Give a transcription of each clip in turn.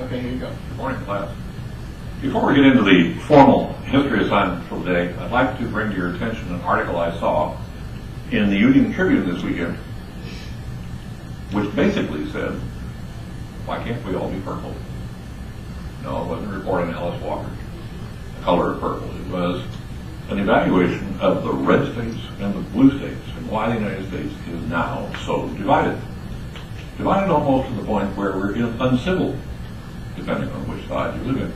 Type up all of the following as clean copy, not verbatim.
Okay, here you go. Good morning, class. Before we get into the formal history assignment for the day, I'd like to bring to your attention an article I saw in the Union Tribune this weekend, which basically said, why can't we all be purple? No, it wasn't reporting Alice Walker, the color of purple. It was an evaluation of the red states and the blue states and why the United States is now so divided. Divided almost to the point where we're uncivil, depending on which side you live in.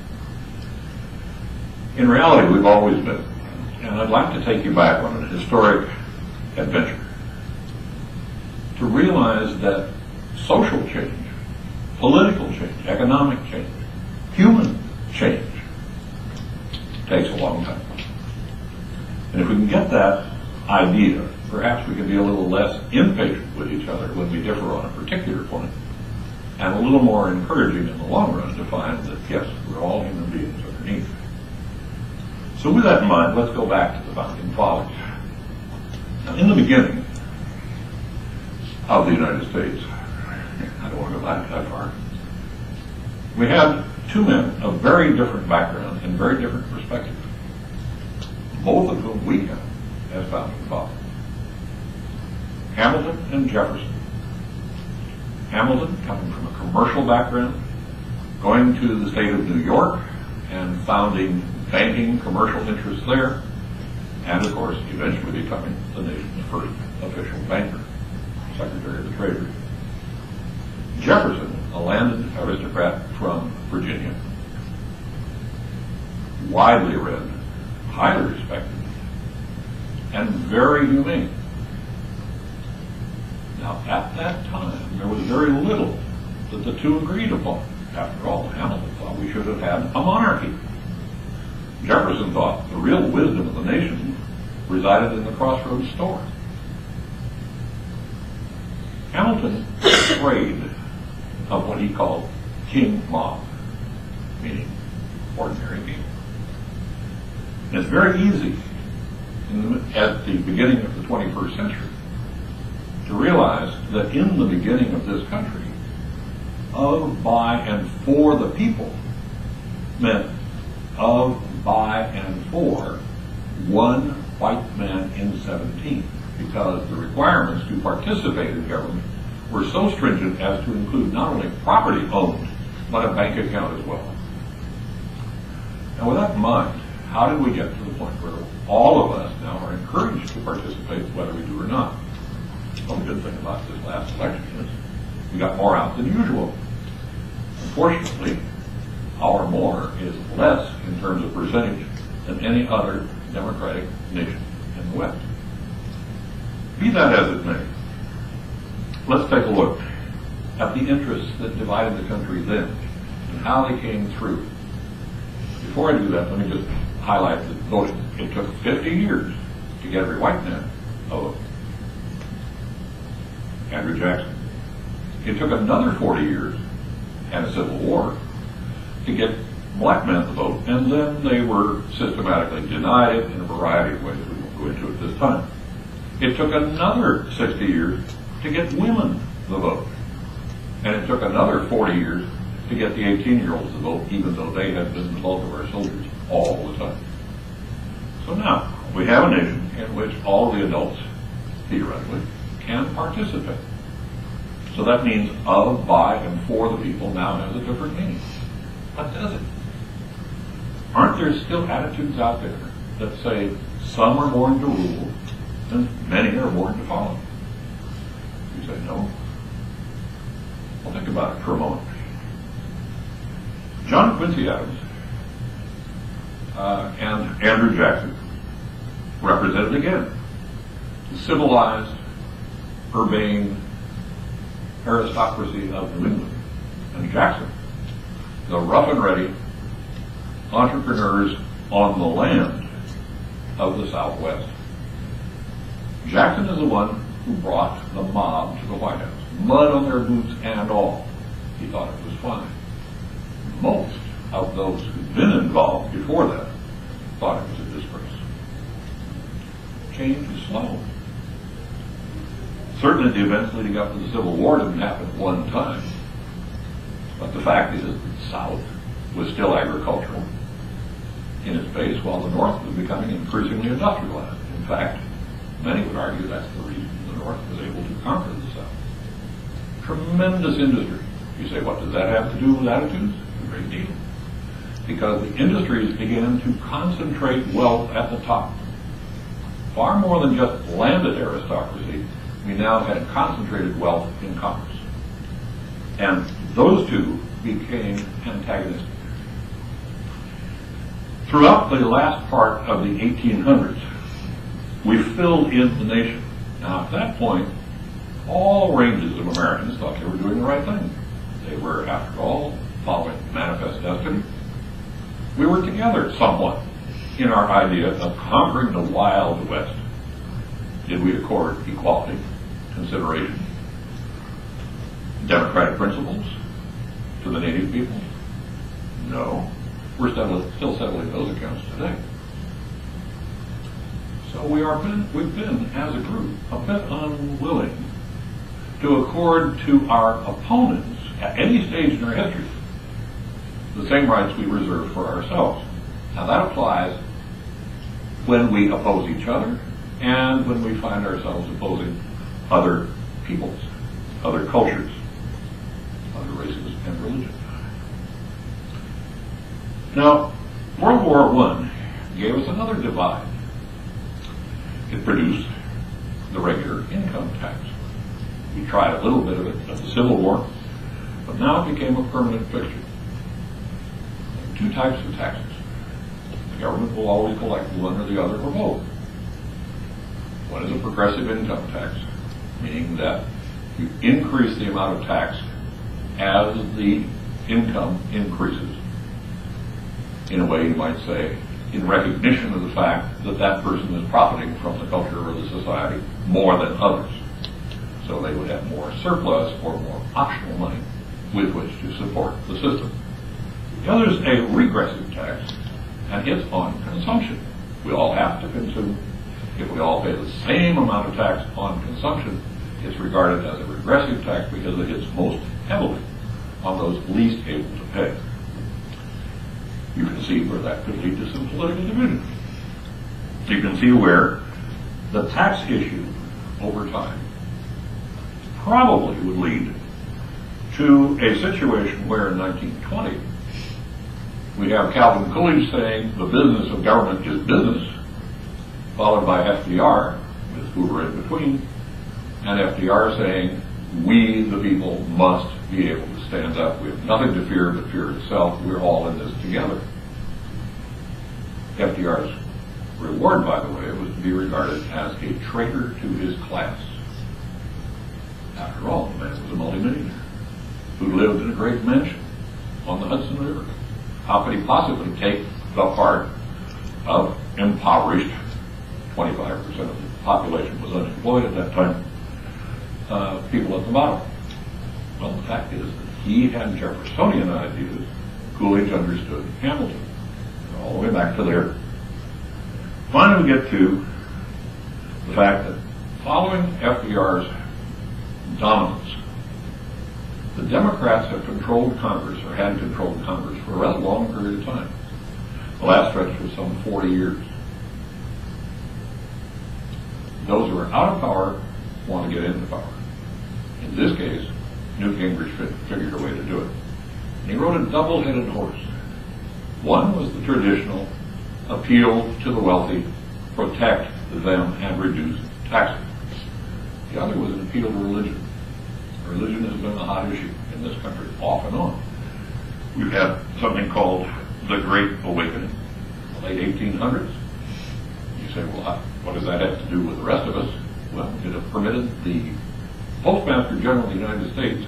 In reality, we've always been. And I'd like to take you back on an historic adventure to realize that social change, political change, economic change, human change takes a long time. And if we can get that idea, perhaps we can be a little less impatient with each other when we differ on a particular point, and a little more encouraging in the long run to find that, yes, we're all human beings underneath. So with that in mind, let's go back to the founding fathers. Now, in the beginning of the United States, I don't want to go back that far, we had two men of very different background and very different perspectives, both of whom we have as founding fathers. Hamilton and Jefferson. Hamilton, coming from a commercial background, going to the state of New York and founding banking commercial interests there, and of course eventually becoming the nation's first official banker, Secretary of the Treasury. Jefferson, a landed aristocrat from Virginia, widely read, highly respected, and very humane. Now, at that time, there was very little that the two agreed upon. After all, Hamilton thought we should have had a monarchy. Jefferson thought the real wisdom of the nation resided in the crossroads store. Hamilton was afraid of what he called king mob, meaning ordinary people. And it's very easy at the beginning of the 21st century to realize that in the beginning of this country, of, by, and for the people meant of, by, and for one white man in 17, because the requirements to participate in government were so stringent as to include not only property owned, but a bank account as well. And with that in mind, how did we get to the point where all of us now are encouraged to participate, whether we do or not? Well, the good thing about this last election is we got more out than usual. Unfortunately, our more is less in terms of percentage than any other democratic nation in the West. Be that as it may, let's take a look at the interests that divided the country then and how they came through. Before I do that, let me just highlight that voting. It took 50 years to get every white man a vote. Andrew Jackson. It took another 40 years and a civil war to get black men to vote, and then they were systematically denied it in a variety of ways. We won't go into it this time. It took another 60 years to get women the vote, and it took another 40 years to get the 18-year-olds to vote, even though they had been the bulk of our soldiers all the time. So now, we have a nation in which all the adults, theoretically, can participate. So that means of, by, and for the people now has a different meaning. What does it? Aren't there still attitudes out there that say some are born to rule and many are born to follow? You say no. Well, think about it for a moment. John Quincy Adams and Andrew Jackson represented again the civilized, urbane aristocracy of New England, and Jackson, the rough and ready entrepreneurs on the land of the Southwest. Jackson is the one who brought the mob to the White House, mud on their boots and all. He thought it was fine. Most of those who'd been involved before that thought it was a disgrace. Change is slow. Certainly the events leading up to the Civil War didn't happen at one time. But the fact is that the South was still agricultural in its base, while the North was becoming increasingly industrialized. In fact, many would argue that's the reason the North was able to conquer the South. Tremendous industry. You say, what does that have to do with attitudes? A great deal. Because the industries began to concentrate wealth at the top. Far more than just landed aristocracy, we now had concentrated wealth in commerce. And those two became antagonistic. Throughout the last part of the 1800s, we filled in the nation. Now, at that point, all ranges of Americans thought they were doing the right thing. They were, after all, following manifest destiny. We were together somewhat in our idea of conquering the Wild West. Did we accord equality, consideration, democratic principles to the native people? No. We're still settling those accounts today. So we've been, as a group, a bit unwilling to accord to our opponents at any stage in our history the same rights we reserve for ourselves. Now that applies when we oppose each other and when we find ourselves opposing other peoples, other cultures, other races and religions. Now, World War I gave us another divide. It produced the regular income tax. We tried a little bit of it at the Civil War, but now it became a permanent fixture. Two types of taxes. The government will always collect one or the other or both. One is a progressive income tax, meaning that you increase the amount of tax as the income increases. In a way, you might say, in recognition of the fact that that person is profiting from the culture or the society more than others. So they would have more surplus or more optional money with which to support the system. The other is a regressive tax, and it's on consumption. We all have to consume. If we all pay the same amount of tax on consumption, it's regarded as a regressive tax because it hits most heavily on those least able to pay. You can see where that could lead to some political division. You can see where the tax issue over time probably would lead to a situation where in 1920 we have Calvin Coolidge saying the business of government is business, followed by FDR, with Hoover in between, and FDR saying we, the people, must be able to stand up. We have nothing to fear but fear itself. We're all in this together. FDR's reward, by the way, was to be regarded as a traitor to his class. After all, the man was a multimillionaire who lived in a great mansion on the Hudson River. How could he possibly take the part of impoverished, 25% of the population was unemployed at that time, people at the bottom? Well, the fact is that he had Jeffersonian ideas. Coolidge understood Hamilton. All the way back to there. Finally, we get to the fact that following FDR's dominance, the Democrats have controlled Congress, or had controlled Congress, for a rather long period of time. The last stretch was some 40 years. Those who are out of power want to get into power. In this case, Newt Gingrich figured a way to do it. And he rode a double-headed horse. One was the traditional appeal to the wealthy, protect them and reduce taxes. The other was an appeal to religion. Religion has been a hot issue in this country off and on. We've had something called the Great Awakening, the late 1800s. You say, well, what does that have to do with the rest of us? Well, it permitted the Postmaster General of the United States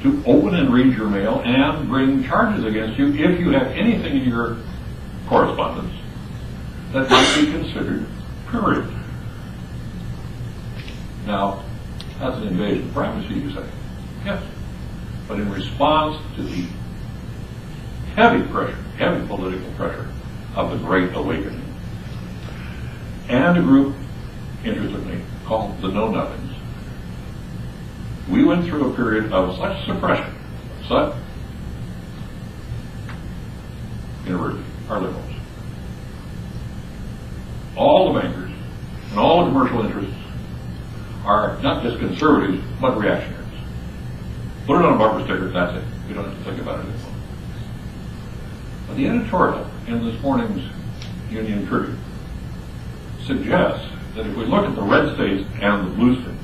to open and read your mail and bring charges against you if you have anything in your correspondence that might be considered prurient. Now, that's an invasion of privacy, you say. Yes. But in response to the heavy pressure, heavy political pressure of the Great Awakening, and a group, interestingly, called the Know-Nothings, we went through a period of such suppression, Sut University are liberals. All the bankers and all the commercial interests are not just conservatives, but reactionaries. Put it on a bumper sticker, that's it. You don't have to think about it anymore. But the editorial in this morning's Union Tribune suggests that if we look at the red states and the blue states,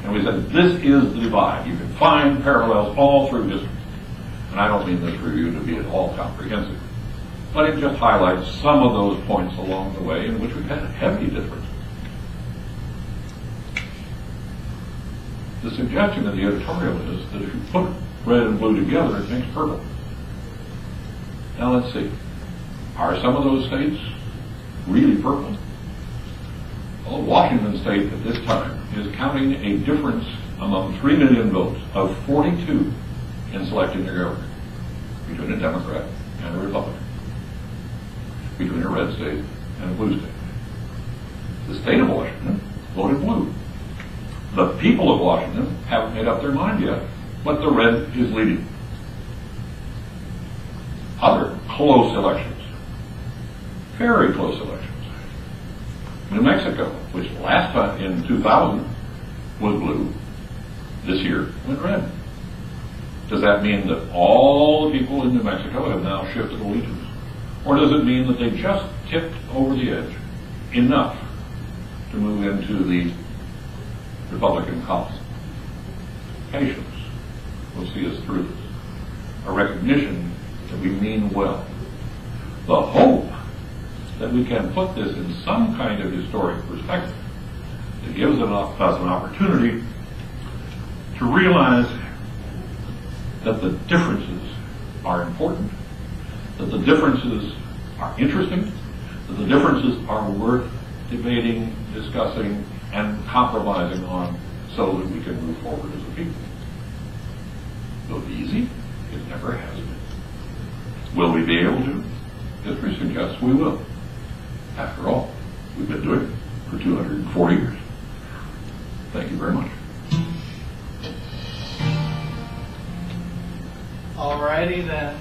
and we said this is the divide, you can find parallels all through history. And I don't mean this review to be at all comprehensive, but it just highlights some of those points along the way in which we've had heavy differences. The suggestion of the editorial is that if you put red and blue together, it makes purple. Now let's see. Are some of those states really purple? Well, Washington State at this time is counting a difference among 3 million votes of 42 in selecting their governor between a Democrat and a Republican, between a red state and a blue state. The state of Washington voted blue. The people of Washington haven't made up their mind yet, but the red is leading. Other close elections, very close elections. New Mexico, which last time in 2000 was blue, this year went red. Does that mean that all the people in New Mexico have now shifted allegiance? Or does it mean that they just tipped over the edge enough to move into the Republican cause? Patience will see us through this. A recognition that we mean well. The hope that we can put this in some kind of historic perspective that gives us an opportunity to realize that the differences are important, that the differences are interesting, that the differences are worth debating, discussing, and compromising on so that we can move forward as a people. Will it be easy? It never has been. Will we be able to? History suggests we will. After all, we've been doing it for 240 years. Thank you very much. Alrighty then.